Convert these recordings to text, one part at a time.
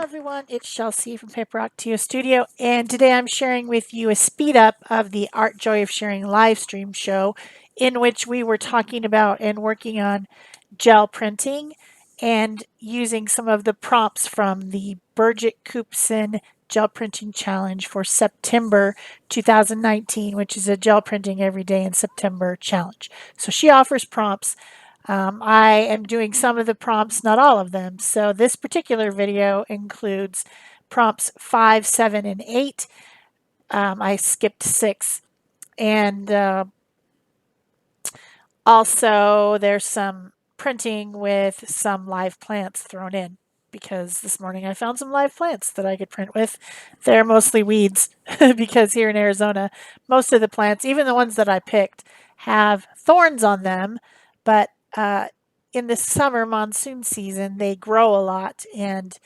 everyone, it's Shel C from PaperOcotilloStudio, and today I'm sharing with you a speed up of the Art Joy of Sharing live stream show in which we were talking about and working on gel printing and using some of the prompts from the Birgit Koopson Gel Printing Challenge for September 2019, which is a gel printing every day in September challenge. So she offers prompts. I am doing some of the prompts, not all of them. So this particular video includes prompts 5, 7, and 8. I skipped 6. And also there's some printing with some live plants thrown in because this morning I found some live plants that I could print with. They're mostly weeds because here in Arizona, most of the plants, even the ones that I picked, have thorns on them, but in the summer monsoon season, they grow a lot, and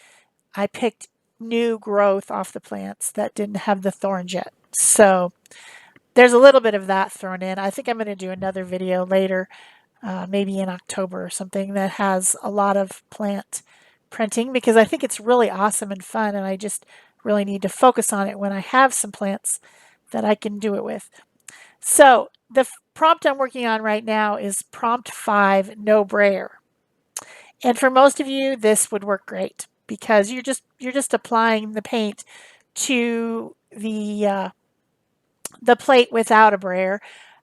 I picked new growth off the plants that didn't have the thorns yet. So there's a little bit of that thrown in. I think I'm going to do another video later, maybe in October or something, that has a lot of plant printing because I think it's really awesome and fun, and I just really need to focus on it when I have some plants that I can do it with. So the prompt I'm working on right now is prompt 5, no brayer. And for most of you, this would work great because you're just applying the paint to the plate without a brayer.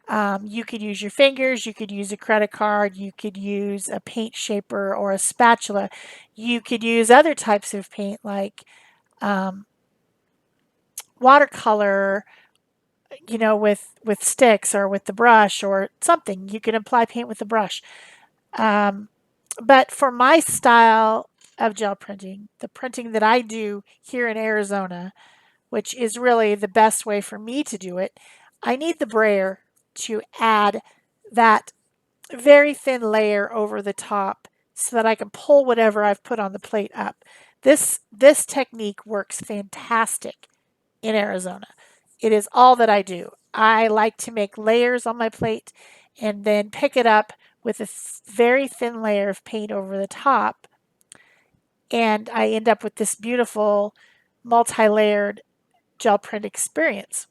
You could use your fingers, you could use a credit card, you could use a paint shaper or a spatula. You could use other types of paint like watercolor, with sticks or with the brush or something. You can apply paint with the brush. But for my style of gel printing, the printing that I do here in Arizona, which is really the best way for me to do it, I need the brayer to add that very thin layer over the top so that I can pull whatever I've put on the plate up. This technique works fantastic in Arizona. It is all that I do. I like to make layers on my plate and then pick it up with a very thin layer of paint over the top, and I end up with this beautiful multi-layered gel print experience.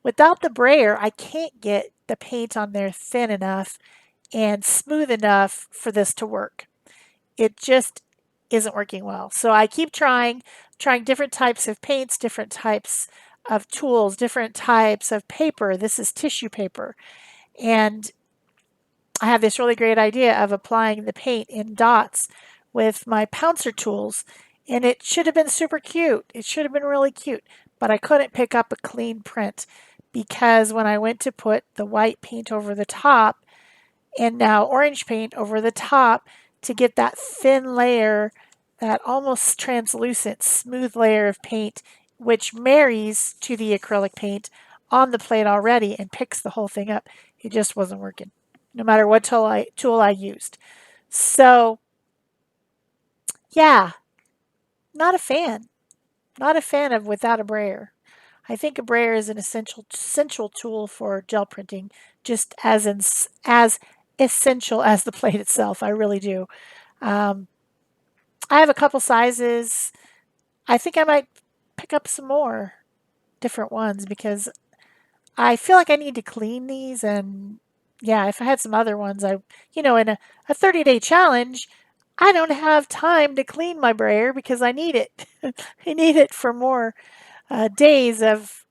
Without the brayer, I can't get the paint on there thin enough and smooth enough for this to work. It just isn't working well. So I keep trying different types of paints, different types of tools, different types of paper. This is tissue paper. And I have this really great idea of applying the paint in dots with my pouncer tools, and it should have been super cute. It should have been really cute, but I couldn't pick up a clean print because when I went to put the white paint over the top and now orange paint over the top to get that thin layer, that almost translucent, smooth layer of paint, which marries to the acrylic paint on the plate already and picks the whole thing up, it just wasn't working, no matter what tool I used. So, yeah, not a fan. Not a fan of without a brayer. I think a brayer is an essential tool for gel printing, just as essential as the plate itself. I really do. Um, I have a couple sizes. I think I might pick up some more different ones because I feel like I need to clean these. And yeah, if I had some other ones, in a 30-day challenge, I don't have time to clean my brayer because I need it. I need it for more days of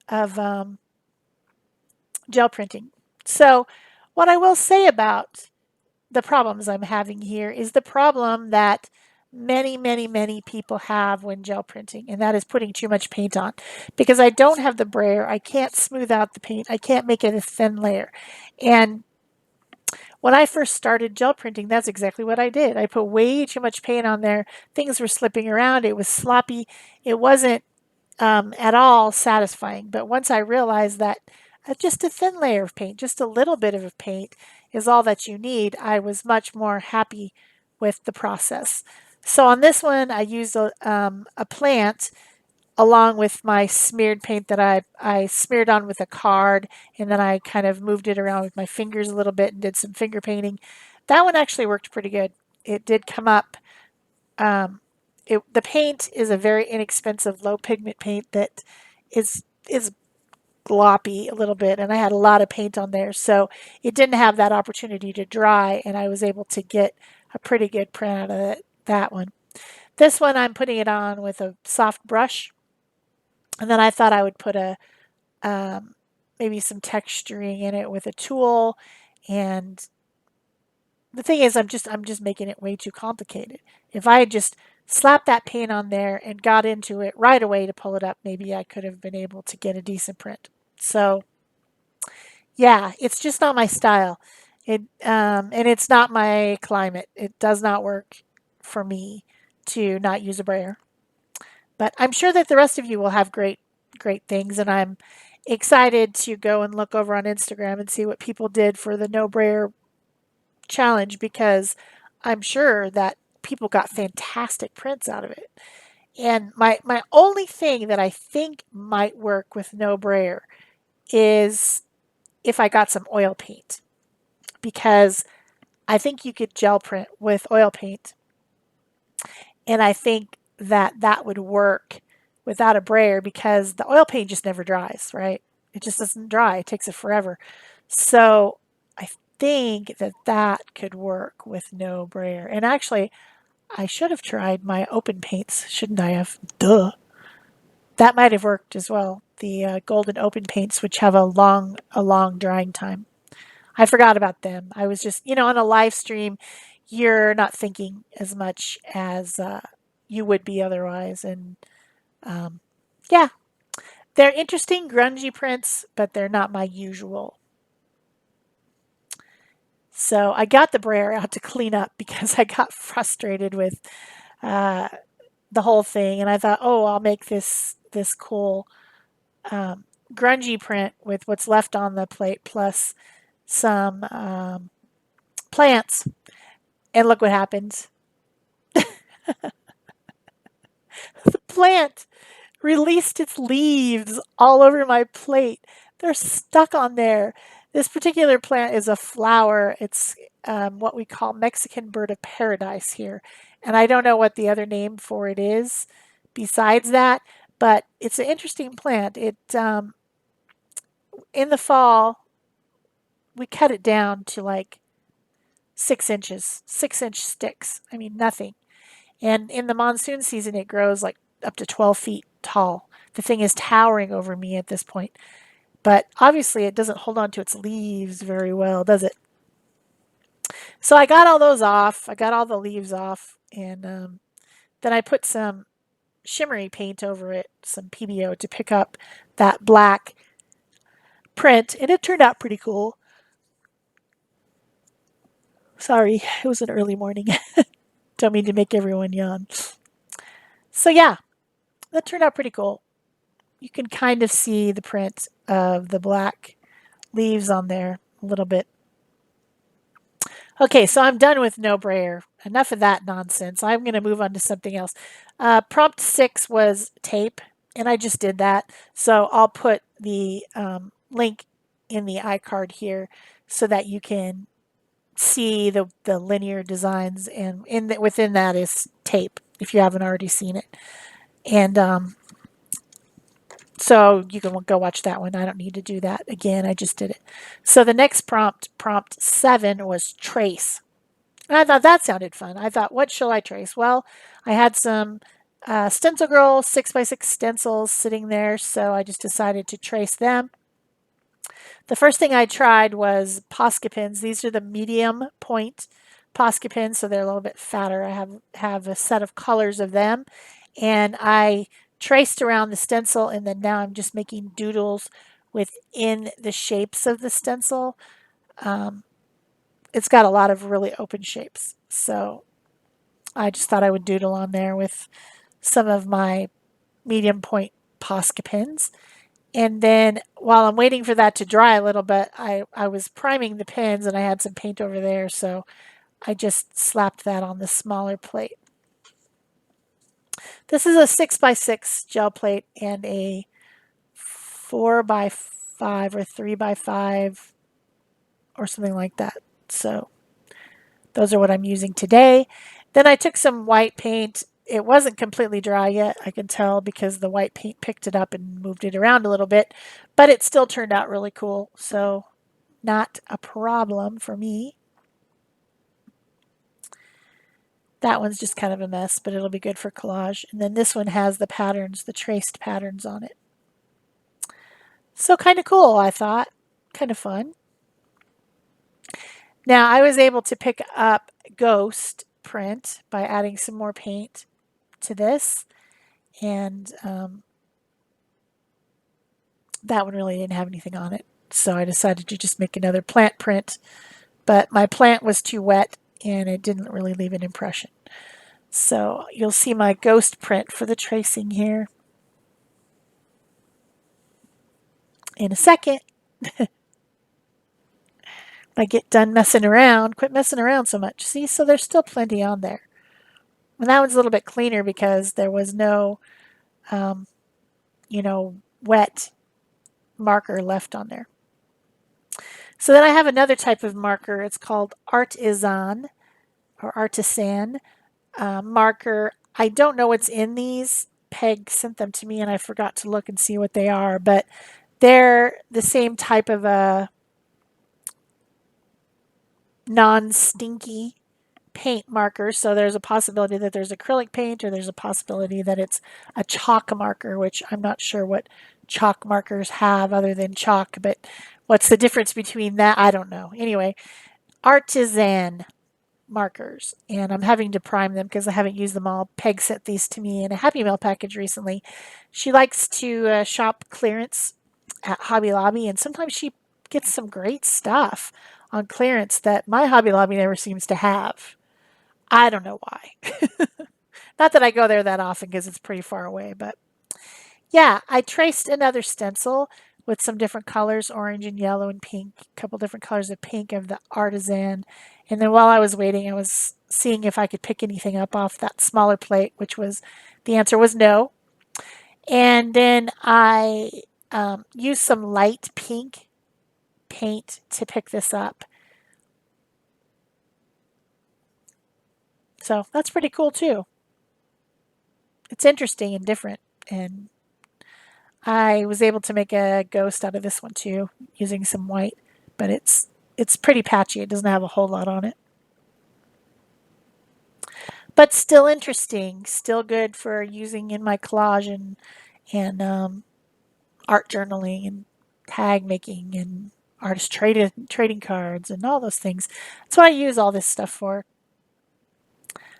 gel printing. So what I will say about the problems I'm having here is the problem that many people have when gel printing, and that is putting too much paint on. Because I don't have the brayer, I can't smooth out the paint, I can't make it a thin layer. And when I first started gel printing, that's exactly what I did. I put way too much paint on there. Things were slipping around. It was sloppy. It wasn't at all satisfying. But once I realized that just a thin layer of paint, just a little bit of paint is all that you need, I was much more happy with the process. So on this one, I used a plant along with my smeared paint that I smeared on with a card, and then I kind of moved it around with my fingers a little bit and did some finger painting. That one actually worked pretty good. It did come up the paint is a very inexpensive low pigment paint that is gloppy a little bit, and I had a lot of paint on there, so it didn't have that opportunity to dry, and I was able to get a pretty good print out of that one. This one I'm putting it on with a soft brush, and then I thought I would put um, maybe some texturing in it with a tool, and the thing is I'm just making it way too complicated. If I had just slapped that paint on there and got into it right away to pull it up, maybe I could have been able to get a decent print. So yeah, it's just not my style. And it's not my climate. It does not work for me to not use a brayer. But I'm sure that the rest of you will have great things, and I'm excited to go and look over on Instagram and see what people did for the no brayer challenge, because I'm sure that people got fantastic prints out of it. And my only thing that I think might work with no brayer is if I got some oil paint, because I think you could gel print with oil paint, and I think that that would work without a brayer because the oil paint just never dries, right? It just doesn't dry. It takes it forever. So I think that that could work with no brayer. And actually, I should have tried my open paints, shouldn't I have? Duh. That might have worked as well. The golden open paints, which have a long drying time. I forgot about them. I was just, on a live stream, you're not thinking as much as you would be otherwise. And um, yeah, they're interesting, grungy prints, but they're not my usual. So I got the brayer out to clean up because I got frustrated with uh, the whole thing, and I thought, oh, I'll make this cool um, grungy print with what's left on the plate plus some plants. And look what happens. The plant released its leaves all over my plate. They're stuck on there. This particular plant is a flower. It's what we call Mexican bird of paradise here. And I don't know what the other name for it is besides that, but it's an interesting plant. In the fall, we cut it down to like 6 inches, 6 inch sticks. I mean, nothing. And in the monsoon season, it grows like up to 12 feet tall. The thing is towering over me at this point. But obviously, it doesn't hold on to its leaves very well, does it? So I got all those off. I got all the leaves off. And then I put some shimmery paint over it, some PBO, to pick up that black print. And it turned out pretty cool. Sorry, it was an early morning. Don't mean to make everyone yawn. So yeah, that turned out pretty cool. You can kind of see the print of the black leaves on there a little bit. Okay, so I'm done with no brayer. Enough of that nonsense. I'm going to move on to something else. Prompt 6 was tape, and I just did that. So I'll put the link in the iCard here so that you can see the linear designs, and within that is tape if you haven't already seen it. And so you can go watch that one. I don't need to do that again. I just did it. So the next prompt 7, was trace. And I thought that sounded fun. I thought, what shall I trace? Well, I had some Stencil Girl 6x6 stencils sitting there, so I just decided to trace them. The first thing I tried was Posca pins. These are the medium point Posca pins, so they're a little bit fatter. I have a set of colors of them, and I traced around the stencil, and then now I'm just making doodles within the shapes of the stencil. It's got a lot of really open shapes, so I just thought I would doodle on there with some of my medium point Posca pins. And then while I'm waiting for that to dry a little bit, I was priming the pins, and I had some paint over there, so I just slapped that on the smaller plate. This is a 6x6 gel plate and a 4x5 or 3x5 or something like that. So those are what I'm using today. Then I took some white paint it wasn't completely dry yet, I can tell, because the white paint picked it up and moved it around a little bit, but it still turned out really cool, so not a problem for me. That one's just kind of a mess, but it'll be good for collage. And then this one has the patterns, the traced patterns on it. So kind of cool, I thought. Kind of fun. Now, I was able to pick up Ghost print by adding some more paint to this. And that one really didn't have anything on it. So I decided to just make another plant print. But my plant was too wet and it didn't really leave an impression. So you'll see my Ghost print for the tracing here in a second. I get done messing around, quit messing around so much. See, so there's still plenty on there. And that one's a little bit cleaner because there was no, wet marker left on there. So then I have another type of marker. It's called Artisan or Artisan marker. I don't know what's in these. Peg sent them to me and I forgot to look and see what they are, but they're the same type of a non-stinky paint marker. So there's a possibility that there's acrylic paint or there's a possibility that it's a chalk marker, which I'm not sure what chalk markers have other than chalk, but what's the difference between that? I don't know. Anyway, Artisan markers, and I'm having to prime them because I haven't used them all. Peg sent these to me in a Happy Mail package recently. She likes to shop clearance at Hobby Lobby, and sometimes she gets some great stuff on clearance that my Hobby Lobby never seems to have. I don't know why. Not that I go there that often because it's pretty far away, but yeah, I traced another stencil with some different colors, orange and yellow and pink, a couple different colors of pink of the Artisan. And then while I was waiting, I was seeing if I could pick anything up off that smaller plate, which was, the answer was no. And then I used some light pink paint to pick this up. So that's pretty cool too. It's interesting and different. And I was able to make a ghost out of this one too, using some white, but it's pretty patchy. It doesn't have a whole lot on it. But still interesting, still good for using in my collage and art journaling and tag making and artist trading cards and all those things. That's what I use all this stuff for.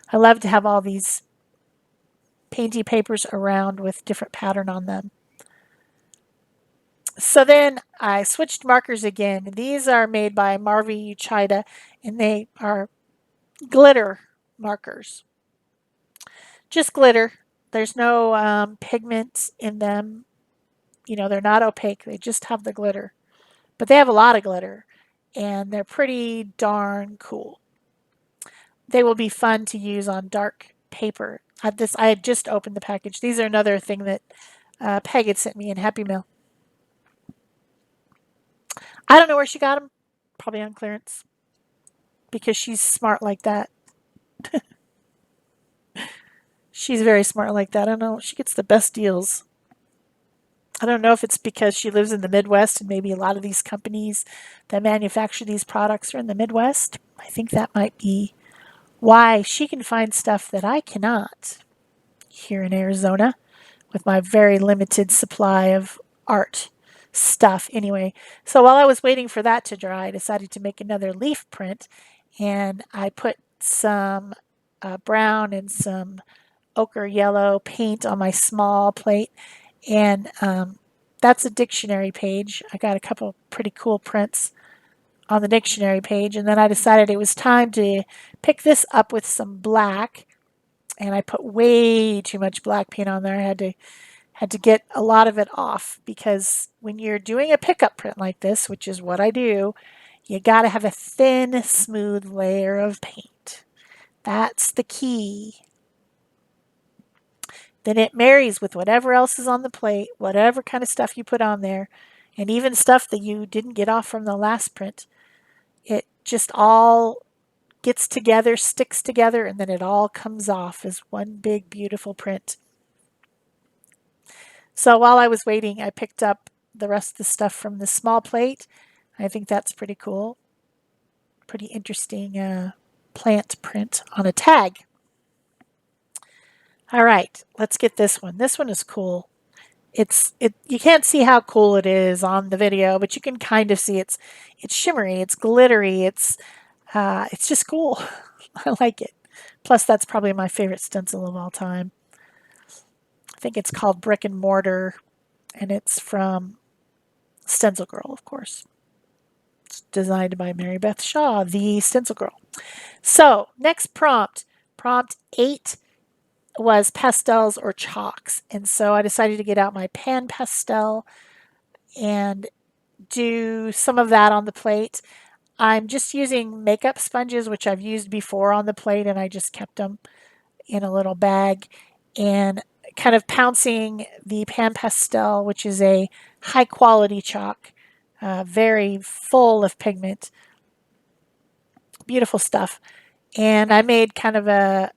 I love to have all these painty papers around with different pattern on them. So then I switched markers again. These are made by Marvi Uchida, and they are glitter markers. Just glitter. There's no pigment in them. You know, they're not opaque. They just have the glitter. But they have a lot of glitter, and they're pretty darn cool. They will be fun to use on dark paper. I had just opened the package. These are another thing that Peg had sent me in Happy Mail. I don't know where she got them. Probably on clearance. Because she's smart like that. She's very smart like that. I don't know. She gets the best deals. I don't know if it's because she lives in the Midwest and maybe a lot of these companies that manufacture these products are in the Midwest. I think that might be why she can find stuff that I cannot here in Arizona with my very limited supply of art stuff. Anyway, so while I was waiting for that to dry, I decided to make another leaf print, and I put some brown and some ochre yellow paint on my small plate, and that's a dictionary page. I got a couple pretty cool prints on the dictionary page, and then I decided it was time to pick this up with some black, and I put way too much black paint on there. I had to get a lot of it off because when you're doing a pickup print like this, which is what I do, you got to have a thin, smooth layer of paint. That's the key. Then it marries with whatever else is on the plate, whatever kind of stuff you put on there, and even stuff that you didn't get off from the last print. It just all gets together, sticks together, and then it all comes off as one big beautiful print. So while I was waiting, I picked up the rest of the stuff from the small plate. I think that's pretty cool. Pretty interesting plant print on a tag. All right, let's get this one. This one is cool. You can't see how cool it is on the video, but you can kind of see it's shimmery, it's glittery, it's just cool. I like it. Plus, that's probably my favorite stencil of all time. I think it's called Brick and Mortar, and it's from Stencil Girl, of course. It's designed by Mary Beth Shaw, the Stencil Girl. So, next prompt. Prompt 8 was pastels or chalks. And so I decided to get out my pan pastel and do some of that on the plate. I'm just using makeup sponges, which I've used before on the plate, and I just kept them in a little bag, and kind of pouncing the pan pastel, which is a high quality chalk, very full of pigment, beautiful stuff. And I made kind of a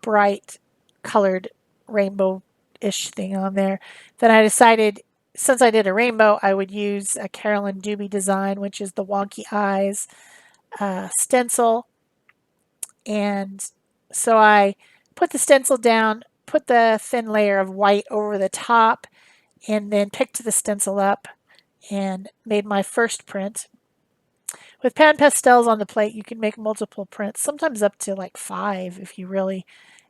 bright colored rainbow-ish thing on there. Then I decided, since I did a rainbow, I would use a Carolyn Dubie design, which is the wonky eyes stencil. And so I put the stencil down, put the thin layer of white over the top, and then picked the stencil up and made my first print. With pan pastels on the plate, you can make multiple prints, sometimes up to like 5 if you really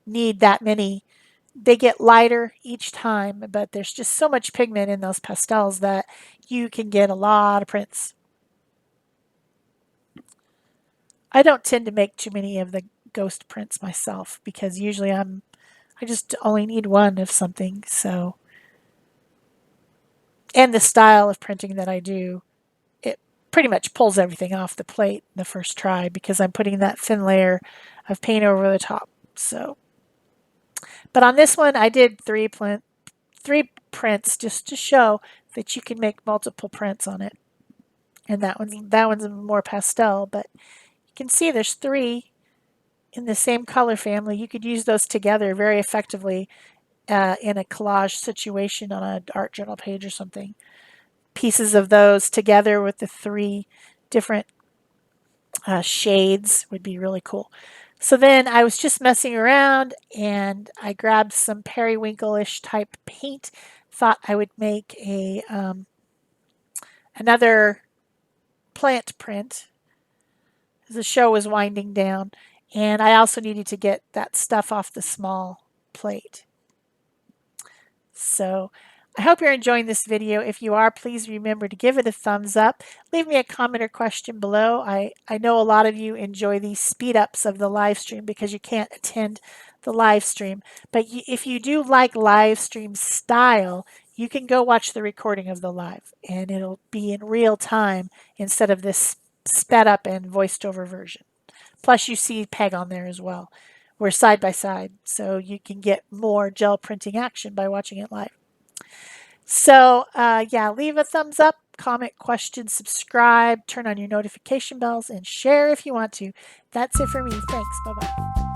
need that many. They get lighter each time, but there's just so much pigment in those pastels that you can get a lot of prints. I don't tend to make too many of the ghost prints myself because usually I just only need one of something. So, and the style of printing that I do, it pretty much pulls everything off the plate in the first try because I'm putting that thin layer of paint over the top. So, but on this one, I did 3 prints just to show that you can make multiple prints on it. And that one's more pastel, but you can see there's 3 in the same color family. You could use those together very effectively in a collage situation on an art journal page or something. Pieces of those together with the 3 different shades would be really cool. So then I was just messing around and I grabbed some periwinkle-ish type paint. Thought I would make a another plant print as the show was winding down. And I also needed to get that stuff off the small plate. So I hope you're enjoying this video. If you are, please remember to give it a thumbs up. Leave me a comment or question below. I know a lot of you enjoy these speed ups of the live stream because you can't attend the live stream. But if you do like live stream style, you can go watch the recording of the live and it'll be in real time instead of this sped up and voiced over version. Plus you see Peg on there as well. We're side by side, so you can get more gel printing action by watching it live. So yeah, leave a thumbs up, comment, question, subscribe, turn on your notification bells, and share if you want to. That's it for me. Thanks. Bye-bye.